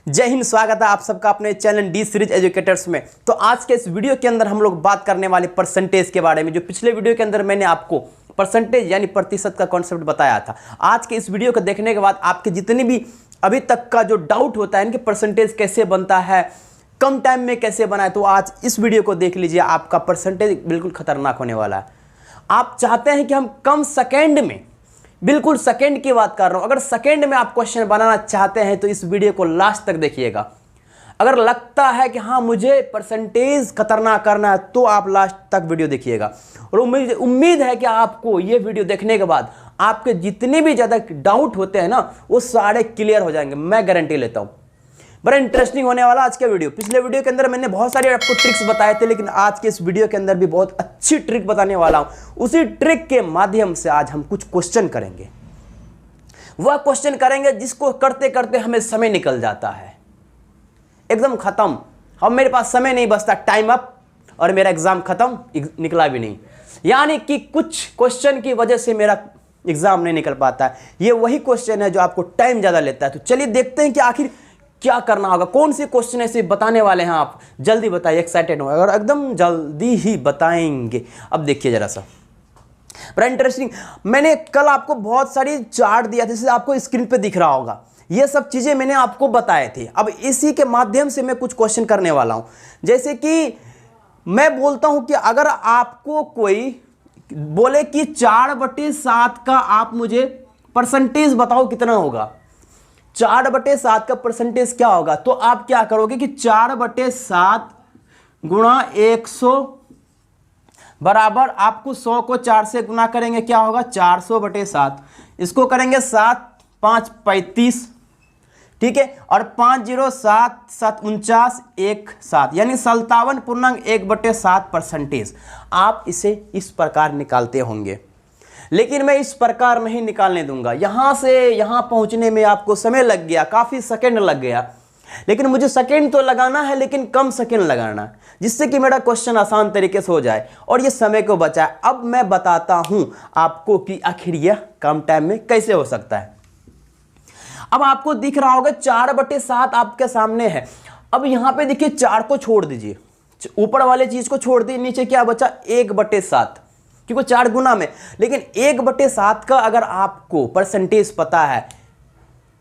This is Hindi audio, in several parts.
जय हिंद। स्वागत है आप सबका अपने चैनल डी सीरीज एजुकेटर्स में। तो आज के इस वीडियो के अंदर हम लोग बात करने वाले परसेंटेज के बारे में। जो पिछले वीडियो के अंदर मैंने आपको परसेंटेज यानी प्रतिशत का कॉन्सेप्ट बताया था, आज के इस वीडियो को देखने के बाद आपके जितने भी अभी तक का जो डाउट होता है कि परसेंटेज कैसे बनता है, कम टाइम में कैसे बनाए, तो आज इस वीडियो को देख लीजिए। आपका परसेंटेज बिल्कुल खतरनाक होने वाला है। आप चाहते हैं कि हम कम सेकेंड में, बिल्कुल सेकंड की बात कर रहा हूं, अगर सेकंड में आप क्वेश्चन बनाना चाहते हैं तो इस वीडियो को लास्ट तक देखिएगा। अगर लगता है कि हाँ मुझे परसेंटेज खतरनाक करना है तो आप लास्ट तक वीडियो देखिएगा। और उम्मीद है कि आपको ये वीडियो देखने के बाद आपके जितने भी ज़्यादा डाउट होते हैं ना, वो सारे क्लियर हो जाएंगे, मैं गारंटी लेता हूँ। बड़ा इंटरेस्टिंग होने वाला आज का वीडियो। पिछले वीडियो के अंदर मैंने बहुत सारे आपको ट्रिक्स बताए थे, लेकिन आज के इस वीडियो के अंदर भी बहुत अच्छी ट्रिक बताने वाला हूं। उसी ट्रिक के माध्यम से आज हम कुछ क्वेश्चन करेंगे। वह क्वेश्चन करेंगे जिसको करते करते हमें समय निकल जाता है, एकदम खत्म। हम मेरे पास समय नहीं बचता, टाइम अप, और मेरा एग्जाम खत्म, निकला भी नहीं। यानी कि कुछ क्वेश्चन की वजह से मेरा एग्जाम नहीं निकल पाता है। ये वही क्वेश्चन है जो आपको टाइम ज्यादा लेता है। तो चलिए देखते हैं कि आखिर क्या करना होगा, कौन से क्वेश्चन ऐसे बताने वाले हैं। आप जल्दी बताइए, एक्साइटेड हो और एकदम जल्दी ही बताएंगे। अब देखिए जरा सा, बड़ा इंटरेस्टिंग। मैंने कल आपको बहुत सारी चार्ट दिया था, जैसे आपको स्क्रीन पे दिख रहा होगा। ये सब चीजें मैंने आपको बताए थे। अब इसी के माध्यम से मैं कुछ क्वेश्चन करने वाला हूं। जैसे कि मैं बोलता हूं कि अगर आपको कोई बोले कि 4/7 का आप मुझे परसेंटेज बताओ कितना होगा, 4/7 का परसेंटेज क्या होगा, तो आप क्या करोगे कि 4/7 गुणा 100 बराबर, आपको 100 को 4 से गुना करेंगे, क्या होगा 400/7। इसको करेंगे 7 5 35, ठीक है, और 5 0 7 7 49 1 7, यानी 57.1/7 परसेंटेज। आप इसे इस प्रकार निकालते होंगे, लेकिन मैं इस प्रकार नहीं निकालने दूंगा। यहां से यहां पहुंचने में आपको समय लग गया, काफी सेकंड लग गया, लेकिन मुझे सेकंड तो लगाना है, लेकिन कम सेकंड लगाना है, जिससे कि मेरा क्वेश्चन आसान तरीके से हो जाए और ये समय को बचाए। अब मैं बताता हूं आपको कि आखिर यह कम टाइम में कैसे हो सकता है। अब आपको दिख रहा होगा 4/7 आपके सामने है। अब यहां पे देखिए 4 को छोड़ दीजिए, ऊपर वाले चीज को छोड़ दीजिए, नीचे क्या बचा 1/7, क्योंकि 4 गुना में। लेकिन 1/7 का अगर आपको परसेंटेज पता है,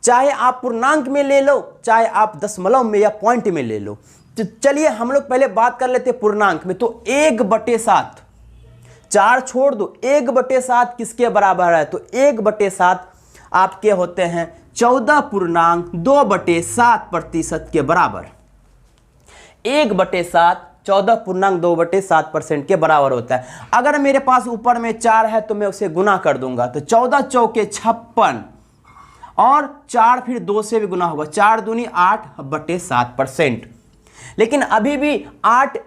चाहे आप पूर्णांक में ले लो, चाहे आप दशमलव में या पॉइंट में ले लो, तो चलिए हम लोग पहले बात कर लेते हैं पूर्णांक में। तो 1/7, 4 छोड़ दो, 1/7 किसके बराबर है, तो 1/7 आपके होते हैं 14.2/7% के बराबर। 1/7 14.2/7% के बराबर होता है। अगर मेरे पास ऊपर में 4 है तो मैं उसे गुना कर दूंगा, तो 14 चौके 56, और 4 फिर 2 से भी गुना होगा, 4 दूनी 8/7%। लेकिन अभी भी 8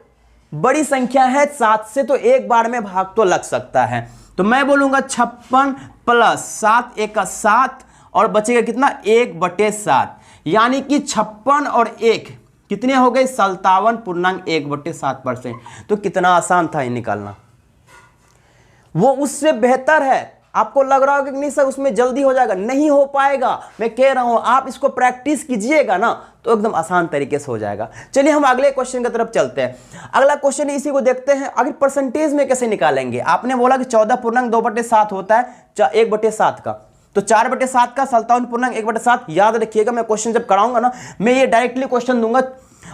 बड़ी संख्या है, 7 से तो एक बार में भाग तो लग सकता है। तो मैं बोलूंगा 56 प्लस 7 1 का 7, और बचेगा कितना 1/7, यानी कि 56 और 1 कितने हो गए 57.1/7%। तो कितना आसान था ये निकालना, वो उससे बेहतर है। आपको लग रहा होगा कि नहीं सर उसमें जल्दी हो जाएगा, नहीं हो पाएगा। मैं कह रहा हूं आप इसको प्रैक्टिस कीजिएगा ना, तो एकदम आसान तरीके से हो जाएगा। चलिए हम अगले क्वेश्चन की तरफ चलते हैं। अगला क्वेश्चन इसी को देखते हैं। अगर परसेंटेज में कैसे निकालेंगे, आपने बोला कि 14.2/7 होता है 1/7 का, तो 4/7 का 57.1/7 याद रखिएगा। मैं क्वेश्चन जब कराऊंगा ना, मैं ये डायरेक्टली क्वेश्चन दूंगा,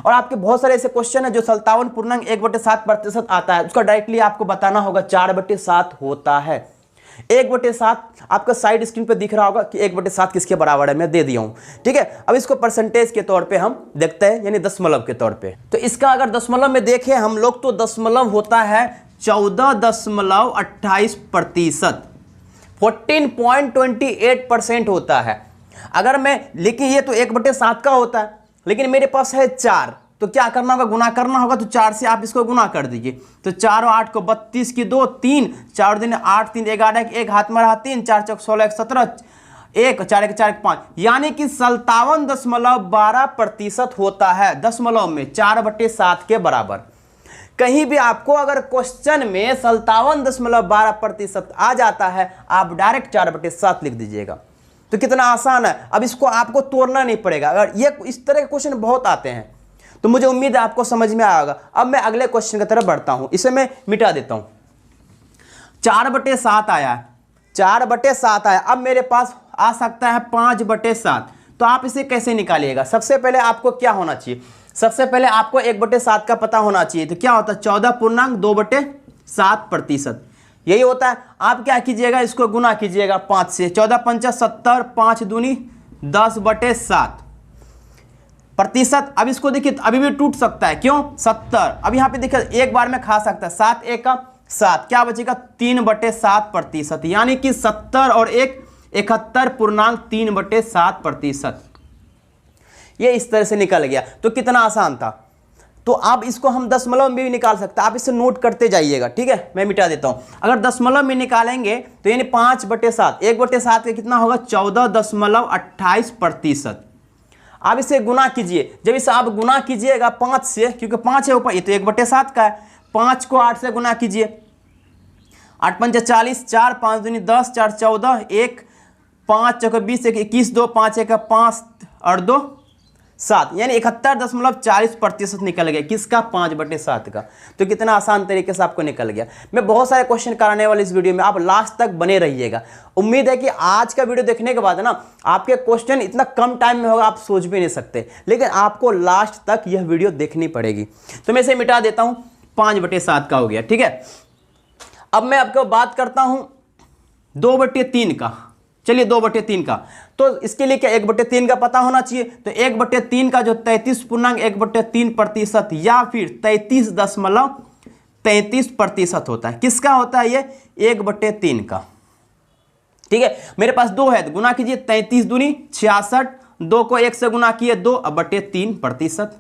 और आपके बहुत सारे ऐसे क्वेश्चन है जो 57.1/7% आता है, उसका डायरेक्टली आपको बताना होगा 4/7 होता है। 1/7 आपका साइड स्क्रीन पे दिख रहा होगा कि 1/7 किसके बराबर है, मैं दे दिया हूं, ठीक है। अब इसको परसेंटेज के तौर पे हम देखते हैं, यानी दशमलव के तौर पे। तो इसका अगर दशमलव में देखें हम लोग, तो दशमलव होता है 14.28%, 14.28% होता है। अगर मैं, लेकिन ये तो 1/7 का होता है, लेकिन मेरे पास है 4, तो क्या करना होगा, गुना करना होगा। तो 4 से आप इसको गुना कर दीजिए, तो 4 और 8 को 32 की 2 3, 4 दिन 8 3 11 1 हाथ में रहा 3, 4 चौक 16 1 17 1 4 1 4 1 5, यानी कि 57.12% होता है दशमलव में 4/7 के बराबर। कहीं भी आपको अगर क्वेश्चन में 57.12% आ जाता है, आप डायरेक्ट 4/7 लिख दीजिएगा। तो कितना आसान है। अब इसको आपको तोड़ना नहीं पड़ेगा। अगर ये इस तरह के क्वेश्चन बहुत आते हैं तो मुझे उम्मीद है आपको समझ में आएगा। अब मैं अगले क्वेश्चन की तरफ बढ़ता हूं, इसे मैं मिटा देता हूं। 4/7 आया, 4/7 आया। अब मेरे पास आ सकता है 5/7। तो आप इसे कैसे निकालिएगा? सबसे पहले आपको क्या होना चाहिए? सबसे पहले आपको 1/7 का पता होना चाहिए। तो क्या होता है? 14.2/7%, यही होता है। आप क्या कीजिएगा, इसको गुना कीजिएगा 5 से। 14 पंचा 70, 5 दूनी 10/7 प्रतिशत। अब इसको देखिए अभी भी टूट सकता है, क्यों? 70। अब यहाँ पे देखिए एक बार में खा सकता है, 7 1 का 7, क्या बचेगा? 3/7%, यानी कि 70 और 1 71.3/7%। ये इस तरह से निकल गया। तो कितना आसान था। तो अब इसको हम दशमलव में भी निकाल सकते हैं। आप इसे नोट करते जाइएगा, ठीक है। मैं मिटा देता हूं। अगर दशमलव में निकालेंगे तो यानी 5/7, 1/7 का कितना होगा? 14.28%। आप इसे गुना कीजिए। जब इसे आप गुना कीजिएगा 5 से, क्योंकि 5 है ऊपर, ये तो 1/7 का है। 5 को 8 से गुना कीजिए। 8 पंचा 40, 4 5 दूनी 10, 4 14, 1 5 चौके 20, 1 21, 2 5 1 5 और 2 7, यानी 71.40% निकल गया। किसका? 5/7 का। तो कितना आसान तरीके से आपको निकल गया। मैं बहुत सारे क्वेश्चन कराने वाले इस वीडियो में, आप लास्ट तक बने रहिएगा। उम्मीद है कि आज का वीडियो देखने के बाद ना आपके क्वेश्चन इतना कम टाइम में होगा, आप सोच भी नहीं सकते। लेकिन आपको लास्ट तक यह वीडियो देखनी पड़ेगी। तो मैं इसे मिटा देता हूं, 5/7 का हो गया, ठीक है। अब मैं आपको बात करता हूं 2/3 का। चलिए 2/3 का, तो इसके लिए क्या 1/3 का पता होना चाहिए। तो 1/3 का जो 33.1/3% या फिर 33.33% होता है, किसका होता है? ये 1/3 का, ठीक है। मेरे पास 2 है, गुना कीजिए। 33 दूनी 66, 2 को 1 से गुना किए 2/3%।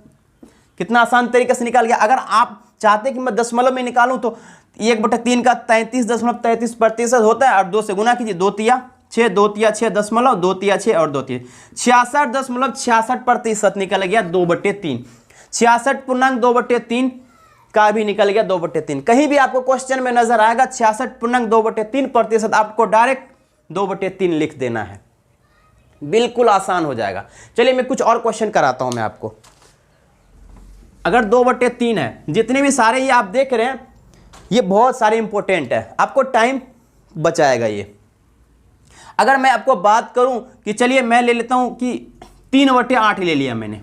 कितना आसान तरीके से निकाल गया। अगर आप चाहते कि मैं दशमलव में निकालूं तो 1/3 का 33.33% होता है, और 2 से गुना कीजिए। 2 तिया 6, 2 तिया 6 दशमलव, 2 तिया 6 और 2 तिया 66.66% निकल गया 2/3। 66.2/3 का भी निकल गया 2/3। कहीं भी आपको क्वेश्चन में नजर आएगा 66.2/3%, आपको डायरेक्ट 2/3 लिख देना है, बिल्कुल आसान हो जाएगा। चलिए मैं कुछ और क्वेश्चन कराता हूं मैं आपको। अगर 2/3 है, जितने भी सारे ये आप देख रहे हैं ये बहुत सारे इंपॉर्टेंट है, आपको टाइम बचाएगा ये। अगर मैं आपको बात करूं कि चलिए मैं ले लेता हूं कि 3/8 ले लिया मैंने,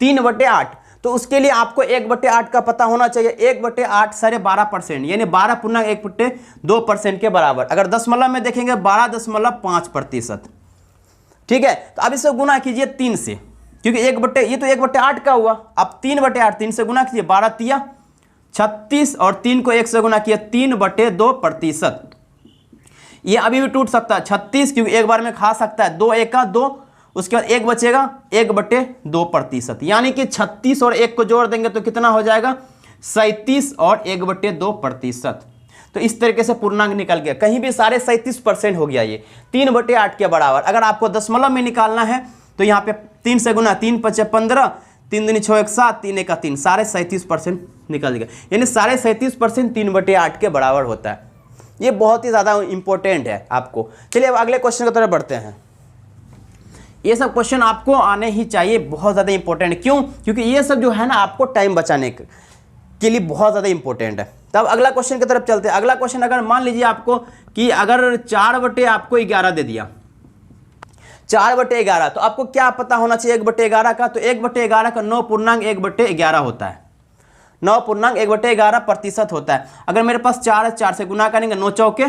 3/8, तो उसके लिए आपको 1/8 का पता होना चाहिए। 1/8 सारे 12%, यानी 12.1/2% के बराबर। अगर दशमलव में देखेंगे 12.5%, ठीक है। तो अब इसे गुना कीजिए 3 से, क्योंकि ये तो 1/8 का हुआ। अब 3/8 3 से गुना कीजिए, 12 तिया 36 और 3 को 1 से गुना किया 3/2%। ये अभी भी टूट सकता है 36, क्योंकि एक बार में खा सकता है। 2 1 का 2, उसके बाद 1 बचेगा 1/2%, यानी कि 36 और 1 को जोड़ देंगे तो कितना हो जाएगा? 37 और 1/2%। तो इस तरीके से पूर्णांक निकल गया। कहीं भी सारे 37% हो गया ये 3/8 के बराबर। अगर आपको दशमलव में निकालना है तो यहाँ पे 3 से गुना, 3 5 15, 3 दूनी 6 1 7, 3 1 3, सारे 37% निकल गया। यानी सारे 37% 3/8 के बराबर होता है। ये बहुत ही ज़्यादा इंपॉर्टेंट है आपको। चलिए अब अगले क्वेश्चन की तरफ बढ़ते हैं। ये सब क्वेश्चन आपको आने ही चाहिए, बहुत ज़्यादा इंपॉर्टेंट। क्यों? क्योंकि ये सब जो है ना आपको टाइम बचाने के लिए बहुत ज़्यादा इंपॉर्टेंट है। तब अगला क्वेश्चन की तरफ चलते हैं। अगला क्वेश्चन, अगर मान लीजिए आपको कि अगर 4/11 दे दिया, 4/11, तो आपको क्या पता होना चाहिए 1/11 का? तो 1/11 का 9.1/11 होता है, 9.1/11% होता है। अगर मेरे पास 4 है, 4 से गुना करेंगे 9 चौके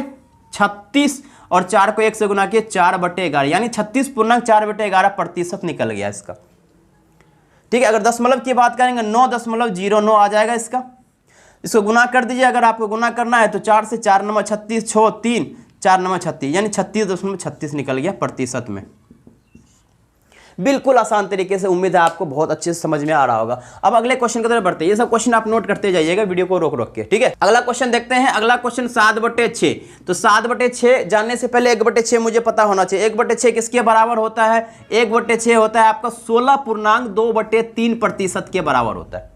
36 और 4 को 1 से गुना किए 4/11, यानी 36.4/11% निकल गया इसका, ठीक है। अगर दशमलव की बात करेंगे 9.09 आ जाएगा इसका। इसको गुना कर दीजिए। अगर आपको गुना करना है तो 4 से 4 9 36, 6 3 4 9 36, यानी 36.36 निकल गया प्रतिशत में। बिल्कुल आसान तरीके से, उम्मीद है आपको बहुत अच्छे से समझ में आ रहा होगा। अब अगले क्वेश्चन की तरफ बढ़ते हैं। ये सब क्वेश्चन आप नोट करते जाइएगा वीडियो को रोक रोक के, ठीक है। अगला क्वेश्चन देखते हैं। अगला क्वेश्चन 7/6। तो 7/6 जानने से पहले 1/6 मुझे पता होना चाहिए। 1/6 किसके बराबर होता है? 1/6 होता है आपका 16.2/3% के बराबर होता है।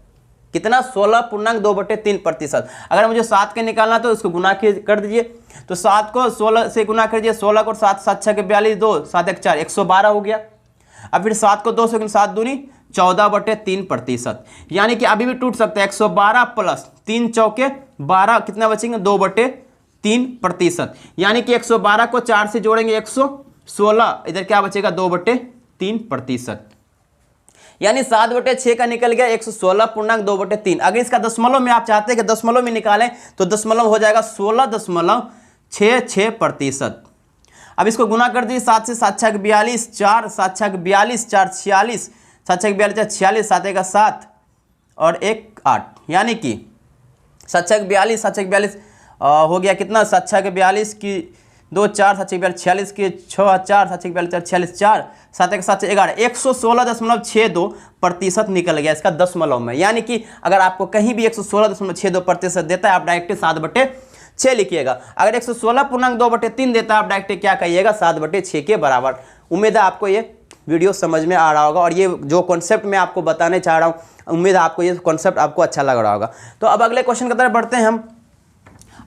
कितना 16.2/3%। अगर मुझे 7 के निकालना तो इसको गुना कर दीजिए, तो 7 को 16 से गुना कर दीजिए, 16 को 7 7 6 के 42, 2 7 1 4 112 हो गया। अब फिर 7 को 2 से 7 दूनी 14/3%, यानी कि अभी भी टूट सकता है। 112 प्लस 3 चौके 12, कितना बचेंगे 2/3%, यानी कि 112 को 4 से जोड़ेंगे 116, इधर क्या बचेगा 2/3%, यानी 7/6 का निकल गया 116.2/3। अगर इसका दशमलव में आप चाहते हैं कि दशमलव में निकालें तो दशमलव हो जाएगा 16.66%। अब इसको गुना कर दीजिए, 7 से 7 6 42, 4 7 6 42, 4 46, 7 6 42 46, 7 1 7 और 1 8, यानी कि 7 6 42, 7 6 42 हो गया कितना, 7 6 42 की 2 4 7 6 42 46 की 6 4 7 6 42 46 4 7 1 7 11, 116.62% निकल गया इसका दशमलव में। यानी कि अगर आपको कहीं भी 116.62% देता है आप डायरेक्ट 7/6 लिखिएगा। अगर 116.2/3 देता है आप डायरेक्ट क्या कहिएगा 7/6 के बराबर। उम्मीद है आपको ये वीडियो समझ में आ रहा होगा और ये जो कॉन्सेप्ट मैं आपको बताने चाह रहा हूँ, उम्मीद है आपको ये कॉन्सेप्ट आपको अच्छा लग रहा होगा। तो अब अगले क्वेश्चन की तरफ बढ़ते हैं हम।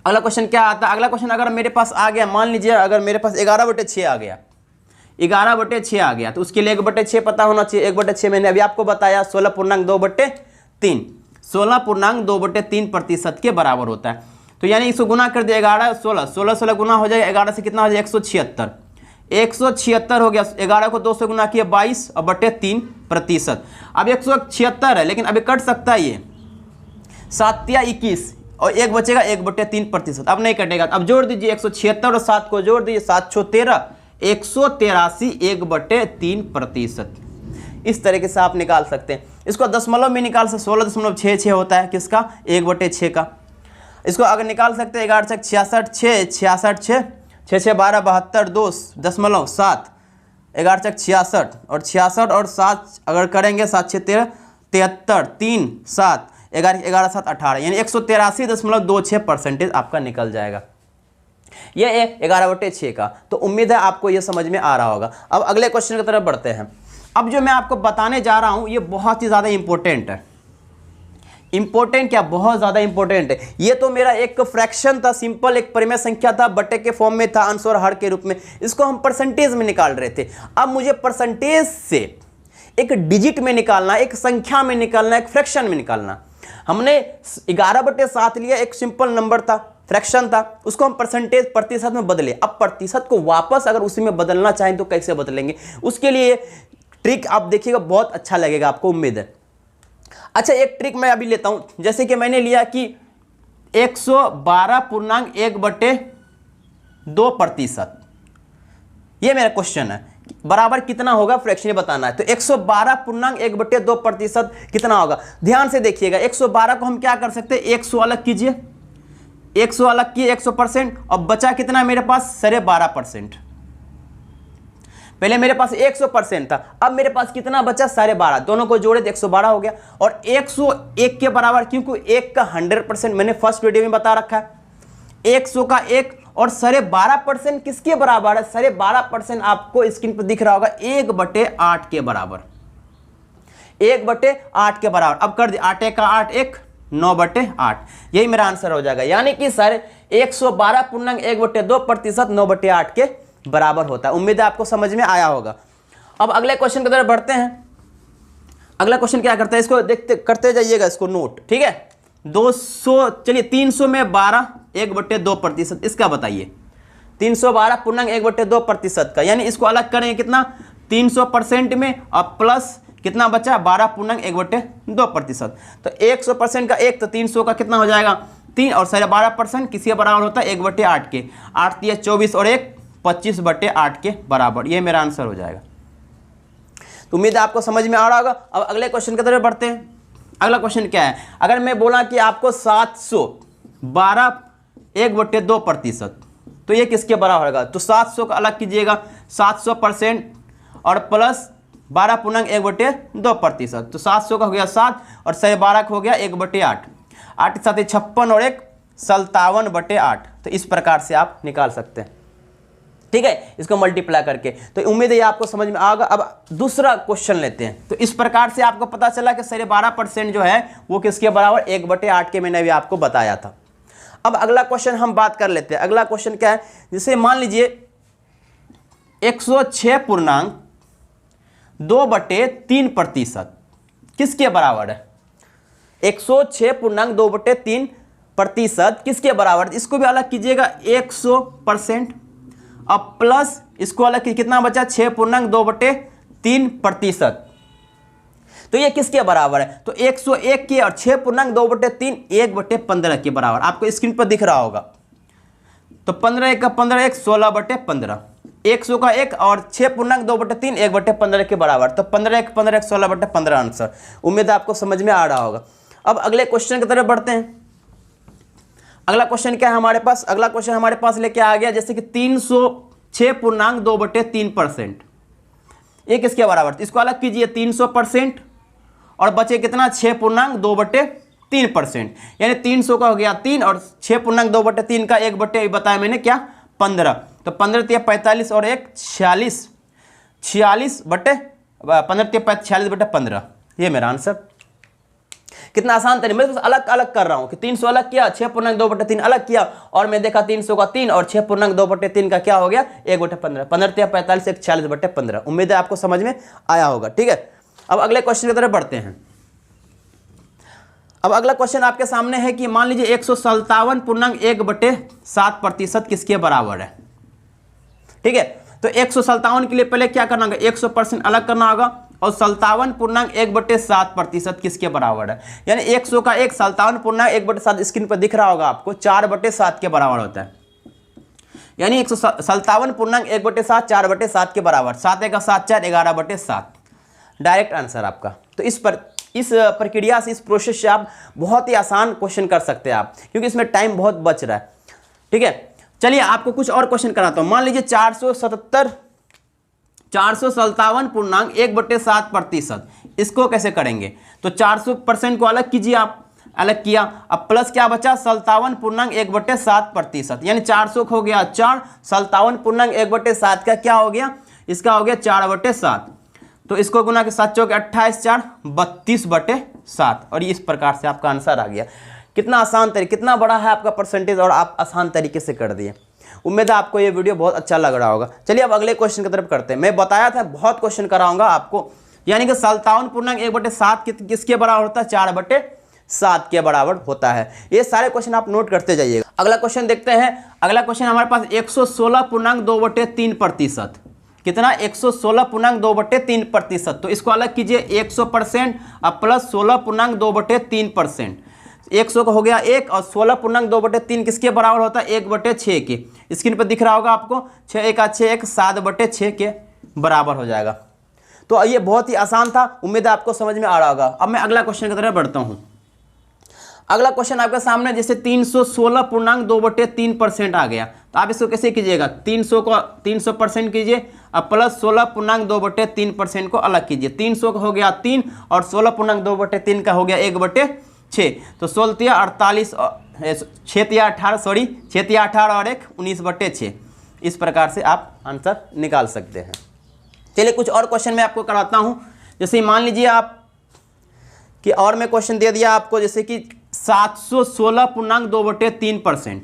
अगला क्वेश्चन क्या आता है, अगला क्वेश्चन अगर मेरे पास आ गया, मान लीजिए अगर मेरे पास 11/6 आ गया, 11/6 आ गया, तो उसके लिए 1/6 पता होना चाहिए। 1/6 मैंने अभी आपको बताया 16.2/3, 16.2/3% के बराबर होता है। तो यानी इसको गुना कर दिया 11 16, 16 16 गुना हो जाएगा 11 से, कितना हो जाएगा 176, 176 हो गया। 11 को 2 से गुना किया 22/3%। अब 176 है लेकिन अभी कट सकता है, ये 7 या 21 और 1 बचेगा 1/3%। अब नहीं कटेगा, अब जोड़ दीजिए 176 और 7 को जोड़ दीजिए, 7 6 13, 183 1/3%। इस तरीके से आप निकाल सकते हैं। इसको दशमलव में निकाल सकते, 16.66 होता है किसका 1/6 का। इसको अगर निकाल सकते हैं 11 6 66 6 66 6 6 6 12 72 2.7, 11 6 66 और 66 और 7 अगर करेंगे 7 6 13 73 3 7 11 11 7 18, यानी 183.26% आपका निकल जाएगा। ये है 11/6 का। तो उम्मीद है आपको ये समझ में आ रहा होगा। अब अगले क्वेश्चन की तरफ बढ़ते हैं। अब जो मैं आपको बताने जा रहा हूं ये बहुत ही ज़्यादा इंपॉर्टेंट है। इंपॉर्टेंट क्या, बहुत ज़्यादा इंपॉर्टेंट है। ये तो मेरा एक फ्रैक्शन था, सिंपल एक परिमेय संख्या था, बटे के फॉर्म में था, अंश और हर के रूप में। इसको हम परसेंटेज में निकाल रहे थे। अब मुझे परसेंटेज से एक डिजिट में निकालना, एक संख्या में निकालना, एक फ्रैक्शन में निकालना। हमने 11/7 लिया, एक सिंपल नंबर था, फ्रैक्शन था, उसको हम परसेंटेज प्रतिशत में बदले। अब प्रतिशत को वापस अगर उसी में बदलना चाहें तो कैसे बदलेंगे, उसके लिए ट्रिक आप देखिएगा, बहुत अच्छा लगेगा आपको, उम्मीद है। अच्छा, एक ट्रिक मैं अभी लेता हूं। जैसे कि मैंने लिया कि 112.1/2%, ये मेरा क्वेश्चन है, बराबर कितना होगा फ्रैक्शन ये बताना है। तो 112.1/2% कितना होगा, ध्यान से देखिएगा। 112 को हम क्या कर सकते हैं, 100 अलग कीजिए, 100 अलग किए 100%, और बचा कितना मेरे पास 12.5%। पहले मेरे पास 100% था, अब मेरे पास कितना बचा 12.5, दोनों को जोड़े तो 112 हो गया। और 101 के बराबर, क्योंकि 1 का 100% मैंने फर्स्ट वीडियो में बता रखा है, 100 का 1 और 12.5% किसके बराबर है, 12.5% आपको स्क्रीन पर दिख रहा होगा 1/8 के बराबर, 1/8 के बराबर। अब कर दिया 8 का 8 1 9/8, यही मेरा आंसर हो जाएगा। यानी कि सर 112.1/2% 9/8 के बराबर होता है। उम्मीद है आपको समझ में आया होगा। अब अगले क्वेश्चन की तरफ बढ़ते हैं। अगला क्वेश्चन क्या करता है, इसको देखते करते जाइएगा, इसको नोट, ठीक है। 200, चलिए 300 में 12 1/2%, इसका बताइए 312.1/2% का, यानी इसको अलग करेंगे कितना 300% में, और प्लस कितना बचा 12.1/2%। तो 100% का 1 तो 300 का कितना हो जाएगा 3, और 12.5% किसी बराबर होता है 1/8 के, 8 दिया 24 और 1 25/8 के बराबर। ये मेरा आंसर हो जाएगा। तो उम्मीद है आपको समझ में आ रहा होगा। अब अगले क्वेश्चन की तरफ बढ़ते हैं। अगला क्वेश्चन क्या है, अगर मैं बोला कि आपको 712 1/2%, तो ये किसके बराबर होगा, तो 700 का अलग कीजिएगा, 700% और प्लस 12.1/2%। तो 700 का हो गया 7 और 12 का हो गया 1/8, 8 के साथ 56 और 1 57/8। तो इस प्रकार से आप निकाल सकते हैं। ठीक है, इसको मल्टीप्लाई करके। तो उम्मीद है ये आपको समझ में आएगा। अब दूसरा क्वेश्चन लेते हैं। तो इस प्रकार से आपको पता चला कि 12.5% जो है वो किसके बराबर, 1/8 के मैंने भी आपको बताया था। अब अगला क्वेश्चन हम बात कर लेते हैं। अगला क्वेश्चन क्या है, जैसे मान लीजिए 106.2/3% किसके बराबर है, 106.2/3% किसके बराबर है। इसको भी अलग कीजिएगा 100%, अब प्लस इसको अलग की कितना बचा 6.2/3%। तो ये किसके बराबर है, तो 101 के और 6.2/3 1/15 के बराबर आपको स्क्रीन पर दिख रहा होगा। तो 15 का 15 1 16/15, 100 का 1 और 6.2/3 1/15 के बराबर। तो 15 1 15 1 16/15 आंसर। उम्मीद है आपको समझ में आ रहा होगा। अब अगले क्वेश्चन की तरफ बढ़ते हैं। अगला क्वेश्चन क्या है हमारे पास, अगला क्वेश्चन हमारे पास लेके आ गया जैसे कि 306.2/3%, ये किसके बराबर, इसको अलग कीजिए 300% और बचे कितना 6.2/3%, यानी 300 का हो गया 3 और 6.2/3 का 1 बताया मैंने क्या 15। तो 15 45 और 1 46, 46/15, ये मेरा आंसर। कितना आसान तरीके, मैं बस अलग अलग कर रहा हूं कि 300 अलग किया, 6.2/3 अलग किया और मैं देखा 300 का 3 और 6.2/3 का क्या हो गया 1/15, 15 45 1 46/15। उम्मीद है आपको समझ में आया होगा। ठीक है, अब अगले क्वेश्चन की तरफ बढ़ते हैं। अब अगला क्वेश्चन आपके सामने है कि मान लीजिए 157.1/7% किसके बराबर है। ठीक है, तो 157 के लिए पहले क्या करना होगा, 100% अलग करना होगा और 57.1/7% किसके बराबर है, यानी 100 का 1 57.1/7 स्क्रीन पर दिख रहा होगा आपको 4/7 के बराबर होता है, यानी 157.1/7 4/7 के बराबर, 7 का 7 4 11/7 डायरेक्ट आंसर आपका। तो इस प्रक्रिया से, इस प्रोसेस से आप बहुत ही आसान क्वेश्चन कर सकते हैं आप, क्योंकि इसमें टाइम बहुत बच रहा है। ठीक है, चलिए आपको कुछ और क्वेश्चन कराता हूं। मान लीजिए 457.1/7%, इसको कैसे करेंगे, तो 400% को अलग कीजिए आप, अलग किया, अब प्लस क्या बचा 57.1/7%, यानी 400 हो गया 4, 57.1/7 का क्या हो गया, इसका हो गया 4/7। तो इसको गुना के 7 चौके 28 4 32/7, और इस प्रकार से आपका आंसर आ गया। कितना आसान तरीके, कितना बड़ा है आपका परसेंटेज और आप आसान तरीके से कर दिए। उम्मीद है आपको ये वीडियो बहुत अच्छा लग रहा होगा। चलिए अब अगले क्वेश्चन की तरफ करते हैं। मैं बताया था बहुत क्वेश्चन कराऊंगा आपको, यानी कि 57.1/7 किसके बराबर होता है, 4/7 के बराबर होता है। ये सारे क्वेश्चन आप नोट करते जाइएगा। अगला क्वेश्चन देखते हैं। अगला क्वेश्चन हमारे पास 116.2/3%, कितना 116.2/3%। तो इसको अलग कीजिए 100% अब प्लस 16.2/3%, 100 का हो गया 1 और 16.2/3 किसके बराबर होता है 1/6 के। स्क्रीन पर दिख रहा होगा आपको 6 1 6 1 7/6 के बराबर हो जाएगा। तो ये बहुत ही आसान था, उम्मीद है आपको समझ में आ रहा होगा। अब मैं अगला क्वेश्चन की तरफ बढ़ता हूं। अगला क्वेश्चन आपके सामने जैसे 316.2/3% आ गया, तो आप इसको कैसे कीजिएगा, 300 को 300% कीजिए अब प्लस 16.2/3% को अलग कीजिए। 300 का हो गया 3 और 16.2/3 का हो गया 1/6, तो 16 48 6 18 सॉरी 6 18 और 1 19/6। इस प्रकार से आप आंसर निकाल सकते हैं। चलिए कुछ और क्वेश्चन मैं आपको कराता हूं। जैसे मान लीजिए आप कि और मैं क्वेश्चन दे दिया आपको जैसे कि 716.2/3%,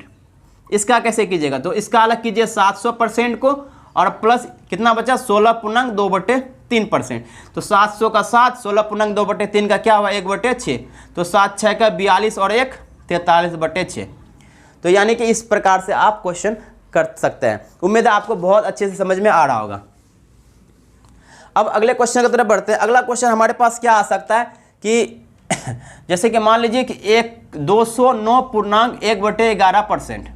इसका कैसे कीजिएगा, तो इसका अलग कीजिए 700% को और प्लस कितना बचा 16.2/3%। तो 700 का 7 16.2/3 का क्या हुआ 1/6, तो 7 6 का 42 और 1 43/6। तो यानी कि इस प्रकार से आप क्वेश्चन कर सकते हैं। उम्मीद है आपको बहुत अच्छे से समझ में आ रहा होगा। अब अगले क्वेश्चन की तरफ बढ़ते हैं। अगला क्वेश्चन हमारे पास क्या आ सकता है कि जैसे कि मान लीजिए कि 209.1/11%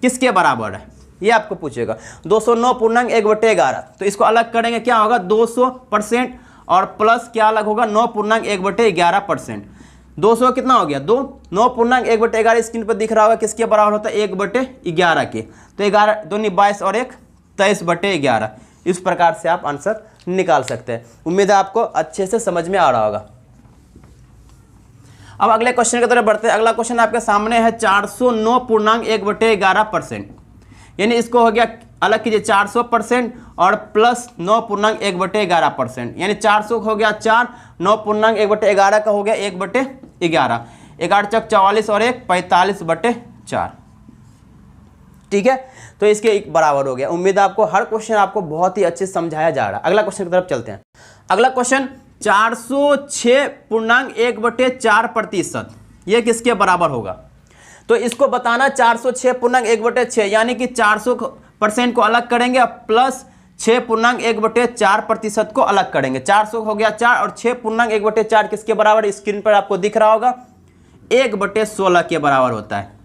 किसके बराबर है, ये आपको पूछेगा 209.1/11। तो इसको अलग करेंगे क्या होगा 200% और प्लस क्या अलग होगा 9.1/11%। 200 कितना हो गया 2, 9.1/11 स्क्रीन पर दिख रहा होगा किसके बराबर होता है 1/11 के। तो 11 2 22 और 1 23/11। इस प्रकार से आप आंसर निकाल सकते हैं। उम्मीद है आपको अच्छे से समझ में आ रहा होगा। अब अगले क्वेश्चन की तरफ बढ़ते हैं। अगला क्वेश्चन आपके सामने है 409.1/11%, यानी इसको हो गया अलग कीजिए 400% और प्लस 9.1/11%, यानी 400 हो गया 4, 9.1/11 का हो गया 1/11, 8 चक 44 और 1 45/4। ठीक है, तो इसके एक बराबर हो गया। उम्मीद है आपको हर क्वेश्चन आपको बहुत ही अच्छे से समझाया जा रहा है। अगला क्वेश्चन की तरफ चलते हैं। अगला क्वेश्चन 406.1/4%, ये किसके बराबर होगा? तो इसको बताना 406.1/6, यानी कि 400% को अलग करेंगे और प्लस 6.1/4% को अलग करेंगे। 400 हो गया 4 और 6.1/4 किसके बराबर? स्क्रीन पर आपको दिख रहा होगा 1/16 के बराबर होता है।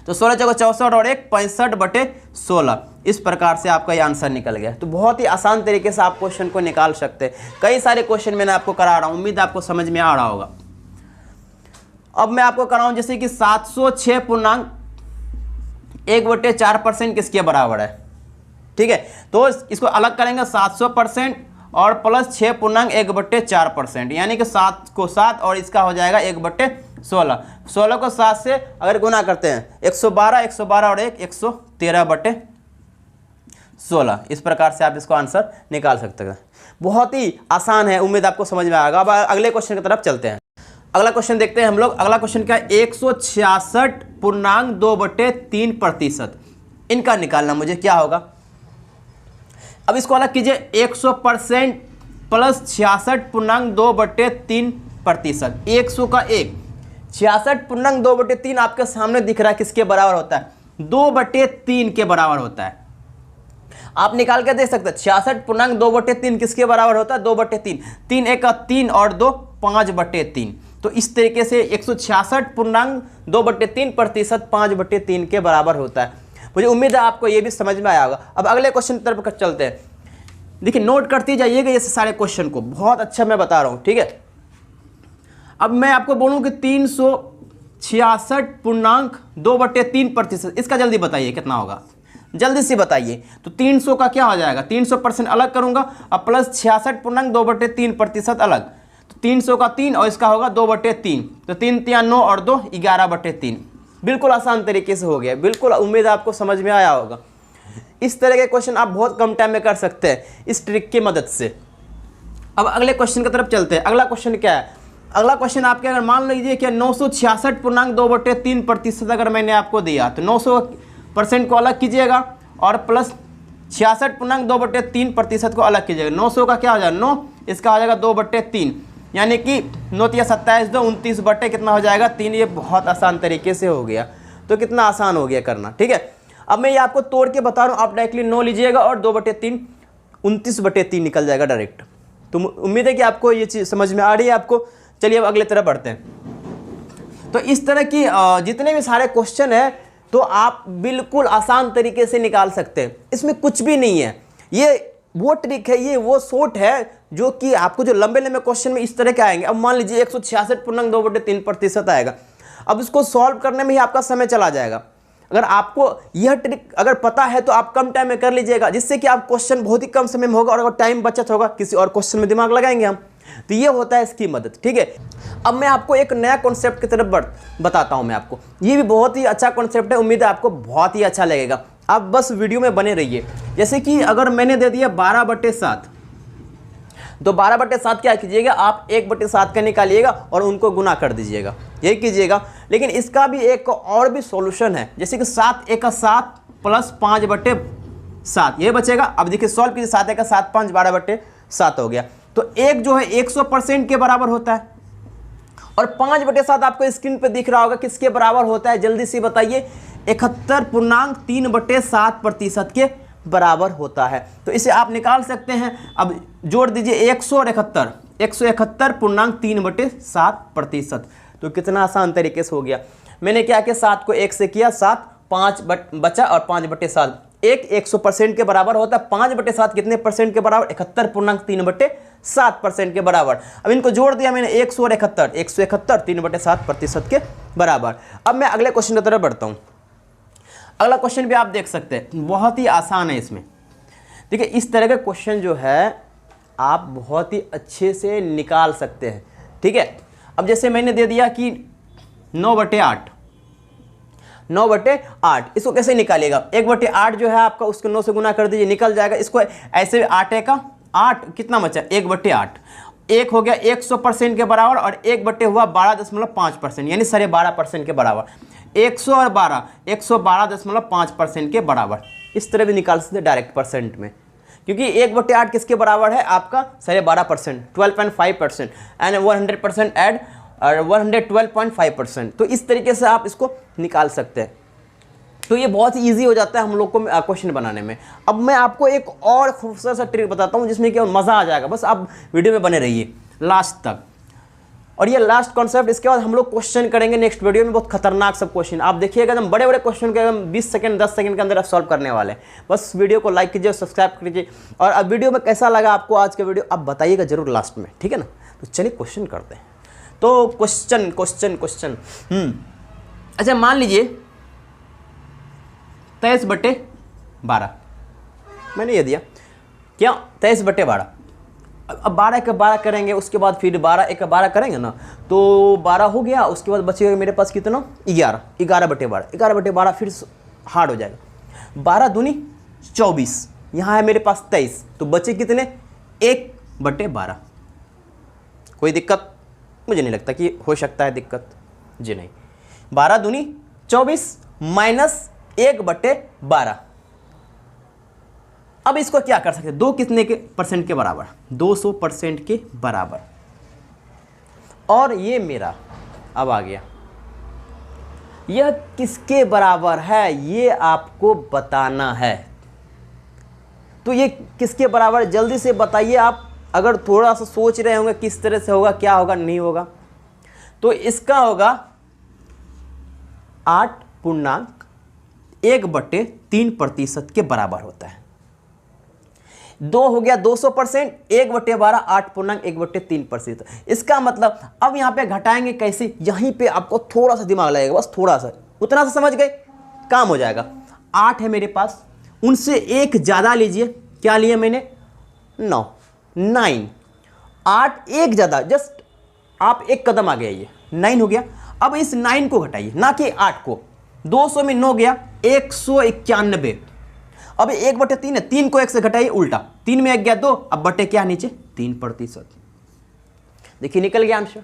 तो 16 चौको 64 और 1 65/16। इस प्रकार से आपका ये आंसर निकल गया। तो बहुत ही आसान तरीके से आप क्वेश्चन को निकाल सकते हैं। कई सारे क्वेश्चन मैंने आपको करा रहा हूँ, उम्मीद आपको समझ में आ रहा होगा। अब मैं आपको कराऊं जैसे कि 706.1/4% किसके बराबर है? ठीक है, तो इसको अलग करेंगे 700% और प्लस 6.1/4%, यानी कि 7 को 7 और इसका हो जाएगा 1/16। 16 को 7 से अगर गुना करते हैं 112, 112 और 1 113/16। इस प्रकार से आप इसको आंसर निकाल सकते हैं। बहुत ही आसान है, उम्मीद आपको समझ में आएगा। अब अगले क्वेश्चन की तरफ चलते हैं। अगला क्वेश्चन देखते हैं हम लोग। अगला क्वेश्चन क्या है? 166.2/3%, इनका निकालना मुझे क्या होगा? अब इसको अलग कीजिए 100% प्लस 66.2/3%। 100 का 1, 66.2/3 आपके सामने दिख रहा है, किसके बराबर होता है? 2/3 के बराबर होता है। आप निकाल के देख सकते हैं 66.2/3 किसके बराबर होता है? 2/3। 3 1 का 3 और 2 5/3। तो इस तरीके से 166.2/3% 5/3 के बराबर होता है। मुझे उम्मीद है आपको ये भी समझ में आया होगा। अब अगले क्वेश्चन की तरफ चलते हैं। देखिए, नोट करते जाइएगा ये सारे क्वेश्चन को, बहुत अच्छा मैं बता रहा हूँ। ठीक है, अब मैं आपको बोलूँ कि 366.2/3%, इसका जल्दी बताइए कितना होगा, जल्दी से बताइए। तो 300 का क्या हो जाएगा? 300% अलग करूंगा और प्लस 66.2/3% अलग, तो 300 का 3 और इसका होगा 2/3। तो 3 3 9 और 2 11/3। बिल्कुल आसान तरीके से हो गया। बिल्कुल उम्मीद आपको समझ में आया होगा। इस तरह के क्वेश्चन आप बहुत कम टाइम में कर सकते हैं इस ट्रिक की मदद से। अब अगले क्वेश्चन की तरफ चलते हैं। अगला क्वेश्चन क्या है? अगला क्वेश्चन आपके अगर मान लीजिए कि 966.2/3% अगर मैंने आपको दिया, तो 900% को अलग कीजिएगा और प्लस 66.2/3% को अलग कीजिएगा। 900 का क्या हो जाएगा? 9, इसका हो जाएगा 2/3, यानी कि 9 या 27 2 29 बटे कितना हो जाएगा? 3। ये बहुत आसान तरीके से हो गया। तो कितना आसान हो गया करना। ठीक है, अब मैं ये आपको तोड़ के बता रहा हूँ, आप डायरेक्टली 9 लीजिएगा और 2/3 29/3 निकल जाएगा डायरेक्ट। तो उम्मीद है कि आपको ये चीज़ समझ में आ रही है आपको। चलिए अब अगले तरफ बढ़ते हैं। तो इस तरह की जितने भी सारे क्वेश्चन है तो आप बिल्कुल आसान तरीके से निकाल सकते हैं। इसमें कुछ भी नहीं है। ये वो ट्रिक है, ये वो शॉर्ट है जो कि आपको जो लंबे लंबे क्वेश्चन में इस तरह के आएंगे। अब मान लीजिए 166.2/3% आएगा। अब इसको सॉल्व करने में ही आपका समय चला जाएगा। अगर आपको यह ट्रिक अगर पता है तो आप कम टाइम में कर लीजिएगा, जिससे कि आप क्वेश्चन बहुत ही कम समय में होगा और अगर टाइम बचत होगा किसी और क्वेश्चन में दिमाग लगाएंगे हम। तो ये होता है इसकी मदद। ठीक है, अब मैं आपको एक नया कॉन्सेप्ट की तरफ बताता हूं मैं आपको। ये भी बहुत ही अच्छा कॉन्सेप्ट है, उम्मीद है आपको बहुत ही अच्छा लगेगा। आप बस वीडियो में बने रहिए। जैसे कि अगर मैंने दे दिया 12/7, तो 12/7 क्या कीजिएगा आप 1/7 का निकालिएगा और उनको गुना कर दीजिएगा, यही कीजिएगा। लेकिन इसका भी एक और भी सॉल्यूशन है, जैसे कि 7 1 का 7 प्लस 5/7 ये बचेगा। अब देखिए सॉल्व कीजिए, 7 1 का 7 5 12/7 हो गया। तो एक जो है 100% के बराबर होता है और 5/7 आपको स्क्रीन पे दिख रहा होगा किसके बराबर होता है? जल्दी से बताइए। 71.3/7% के बराबर होता है। तो इसे आप निकाल सकते हैं। अब जोड़ दीजिए 100 और 71, 171.3/7%। तो कितना आसान तरीके से हो गया। मैंने क्या किया, 7 को 1 से किया, 7 5 बचा और 5/7 100% के बराबर होता है। 5/7 कितने परसेंट के बराबर? 71.3/7% के बराबर। अब इनको जोड़ दिया मैंने 100 और 71, 171 3/7% के बराबर। अब मैं अगले क्वेश्चन की तरफ बढ़ता हूँ। अगला क्वेश्चन भी आप देख सकते हैं, बहुत ही आसान है। इसमें देखिए इस तरह के क्वेश्चन जो है आप बहुत ही अच्छे से निकाल सकते हैं। ठीक है, अब जैसे मैंने दे दिया कि 9/8, 9/8। इसको कैसे निकालिएगा, 1/8 जो है आपका उसको 9 से गुना कर दीजिए, निकल जाएगा। इसको ऐसे 8 का 8 कितना बचा, 1/8। 1 हो गया 100% के बराबर और 1 हुआ 12.5%, यानी 12.5% के बराबर। 100 और 12 112.5% के बराबर। इस तरह भी निकाल सकते हैं डायरेक्ट परसेंट में, क्योंकि 1/8 किसके बराबर है आपका 12.5%, 12.5%, एंड 100% ऐड 112.5%। तो इस तरीके से आप इसको निकाल सकते हैं। तो ये बहुत ही ईजी हो जाता है हम लोग को क्वेश्चन बनाने में। अब मैं आपको एक और खूबसूरत सा ट्रिक बताता हूँ जिसमें कि मज़ा आ जाएगा, बस आप वीडियो में बने रहिए लास्ट तक। और ये लास्ट कॉन्सेप्ट, इसके बाद हम लोग क्वेश्चन करेंगे नेक्स्ट वीडियो में, बहुत खतरनाक सब क्वेश्चन। आप देखिएगा एकदम बड़े बड़े क्वेश्चन के एकदम 20 सेकंड 10 सेकंड के अंदर आप सॉल्व करने वाले हैं। बस वीडियो को लाइक कीजिए, सब्सक्राइब कीजिए, और अब वीडियो में कैसा लगा आपको आज का वीडियो आप बताइएगा जरूर लास्ट में, ठीक है ना। तो चलिए क्वेश्चन करते हैं। तो क्वेश्चन अच्छा मान लीजिए 23/12 मैंने ये दिया, क्या 23/12। अब 12 के 12 करेंगे, उसके बाद फिर 12 1 12 करेंगे ना, तो 12 हो गया। उसके बाद बचेगा मेरे पास कितना, 11 11/12 11/12 फिर हार्ड हो जाएगा। 12 दूनी 24, यहाँ है मेरे पास 23, तो बचे कितने 1/12। कोई दिक्कत मुझे नहीं लगता कि हो सकता है दिक्कत, जी नहीं। 12 दूनी 24 माइनस 1/12। अब इसको क्या कर सकते हैं, 2 कितने के परसेंट के बराबर, 200% के बराबर। और ये मेरा अब आ गया, यह किसके बराबर है ये आपको बताना है। तो ये किसके बराबर है जल्दी से बताइए आप। अगर थोड़ा सा सोच रहे होंगे किस तरह से होगा, क्या होगा, नहीं होगा, तो इसका होगा 8.1/3% के बराबर होता है। 2 हो गया 200%, 1/12 8.1/3%। इसका मतलब अब यहाँ पे घटाएंगे कैसे, यहीं पे आपको थोड़ा सा दिमाग लगेगा, बस थोड़ा सा, उतना सा समझ गए काम हो जाएगा। 8 है मेरे पास, उनसे 1 ज़्यादा लीजिए, क्या लिए मैंने 9 8 1 ज़्यादा, जस्ट आप 1 कदम आगे आइए, 9 हो गया। अब इस 9 को घटाइए, ना कि 8 को। 200 में 9 गया 191। अब 1/3 है, 3 को 1 से घटाइए उल्टा, 3 में 1 गया 2, अब बटे क्या नीचे 3%। देखिए निकल गया आंसर।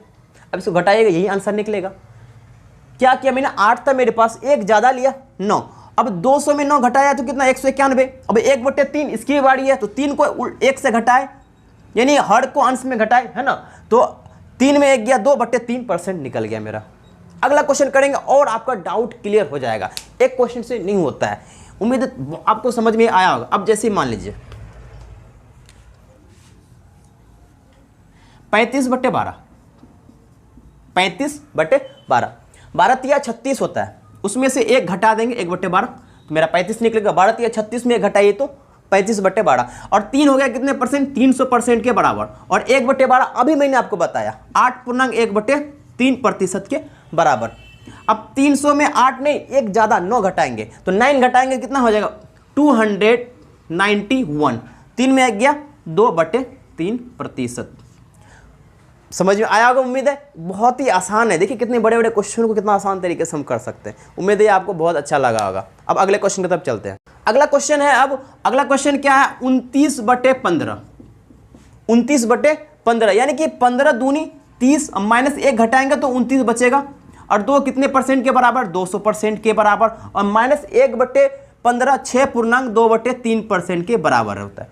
अब इसको घटाइएगा, यही आंसर निकलेगा। क्या किया मैंने, 8 था मेरे पास, 1 ज़्यादा लिया 9। अब 200 में 9 घटाया तो कितना 191। अब 1/3 इसकी बारी है, तो 3 को 1 से घटाए, यानी हर को अंश में घटाए, है ना। तो 3 में 1 गया 2/3% निकल गया मेरा। अगला क्वेश्चन करेंगे और आपका डाउट क्लियर हो जाएगा। एक क्वेश्चन से नहीं होता है, उम्मीद है आपको समझ में आया होगा। अब जैसे मान लीजिए 35/12 35/12 12 तिया 36 होता है, उसमें से 1 घटा देंगे 1/12, तो मेरा 35 निकलेगा। 12 तिया 36 में 1 घटाइए तो 35/12, और 3 हो गया कितने परसेंट, 300% के बराबर। और 1/12 अभी मैंने आपको बताया 8.1/3% के बराबर। अब 300 में 8 नहीं 1 ज़्यादा 9 घटाएंगे, तो 9 घटाएंगे कितना हो जाएगा 291। 3 में 1 गया 2/3%। समझ में आया होगा उम्मीद है। बहुत ही आसान है, देखिए कितने बड़े बड़े क्वेश्चन को कितना आसान तरीके से हम कर सकते हैं। उम्मीद है आपको बहुत अच्छा लगा होगा। अब अगले क्वेश्चन की तरफ चलते हैं। अगला क्वेश्चन है, अब अगला क्वेश्चन क्या है, 29/15 29/15, यानी कि 15 दूनी 30, माइनस 1 घटाएंगे तो 29 बचेगा, और 2 कितने परसेंट के बराबर 200% के बराबर, और माइनस 1/15 6.2/3% के बराबर होता है।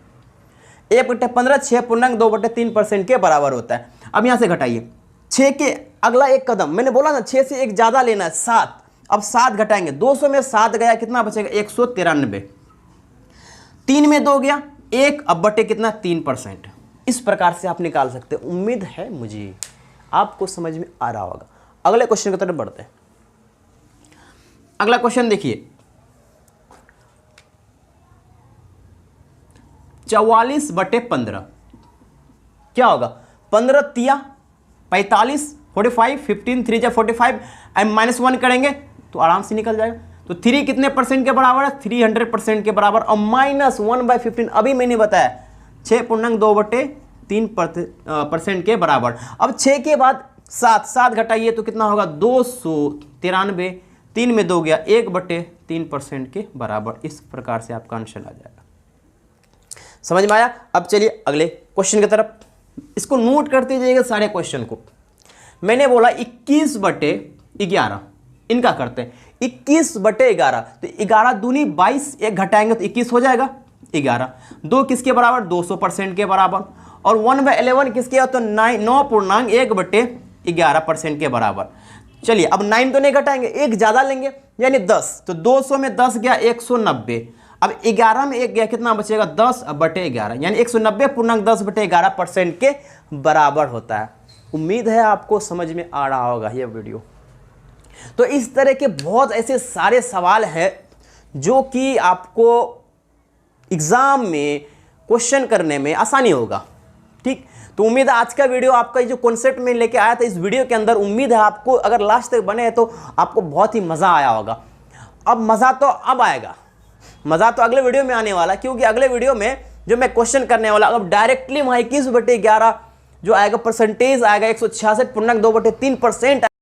1/15 6.2/3% के बराबर होता है। अब यहाँ से घटाइए 6 के अगला एक कदम, मैंने बोला ना 6 से 1 ज़्यादा लेना है 7। अब 7 घटाएंगे, 200 में 7 गया कितना बचेगा 193। 3 में 2 गया 1, अब बटे कितना 3%। इस प्रकार से आप निकाल सकते हैं। उम्मीद है मुझे आपको समझ में आ रहा होगा। अगले क्वेश्चन की तरफ बढ़ते हैं। अगला क्वेश्चन देखिए 44/15 क्या होगा, 15 तिया 45, 45, 15 3 जा 45, एंड -1 करेंगे तो आराम से निकल जाएगा। तो 3 कितने परसेंट के बराबर है 300% के बराबर, और -1/15 अभी मैंने बताया 6.2/3% के बराबर। अब 6 के बाद 7 घटाइए तो कितना होगा 293, 3 में 2 गया 1/3% के बराबर। इस प्रकार से आपका आंसर आ जाएगा। समझ में आया? अब चलिए अगले क्वेश्चन की तरफ, इसको नोट करते जाइएगा सारे क्वेश्चन को। मैंने बोला 21/11, इनका करते हैं 21/11, तो 11 दूनी 22, एक घटाएंगे तो 21 हो जाएगा 11। 2 किसके बराबर? 200% के बराबर। और 1/11 किसके? तो 9.1/11% के बराबर। चलिए अब 9 तो नहीं घटाएंगे, एक ज़्यादा लेंगे यानी 10, तो 200 में 10 गया 190। अब 11 में 1 गया, कितना बचेगा? 10/11, यानी 190.10/11% के बराबर होता है। उम्मीद है आपको समझ में आ रहा होगा ये वीडियो। तो इस तरह के बहुत ऐसे सारे सवाल हैं जो कि आपको एग्जाम में क्वेश्चन करने में आसानी होगा। ठीक, तो उम्मीद है आज का वीडियो आपका जो कॉन्सेप्ट में लेके आया था इस वीडियो के अंदर, उम्मीद है आपको अगर लास्ट तक बने हैं तो आपको बहुत ही मज़ा आया होगा। अब मज़ा तो अब आएगा, मज़ा तो अगले वीडियो में आने वाला, क्योंकि अगले वीडियो में जो मैं क्वेश्चन करने वाला, अब डायरेक्टली वहाँ 21/11 जो आएगा परसेंटेज आएगा 166.2/3%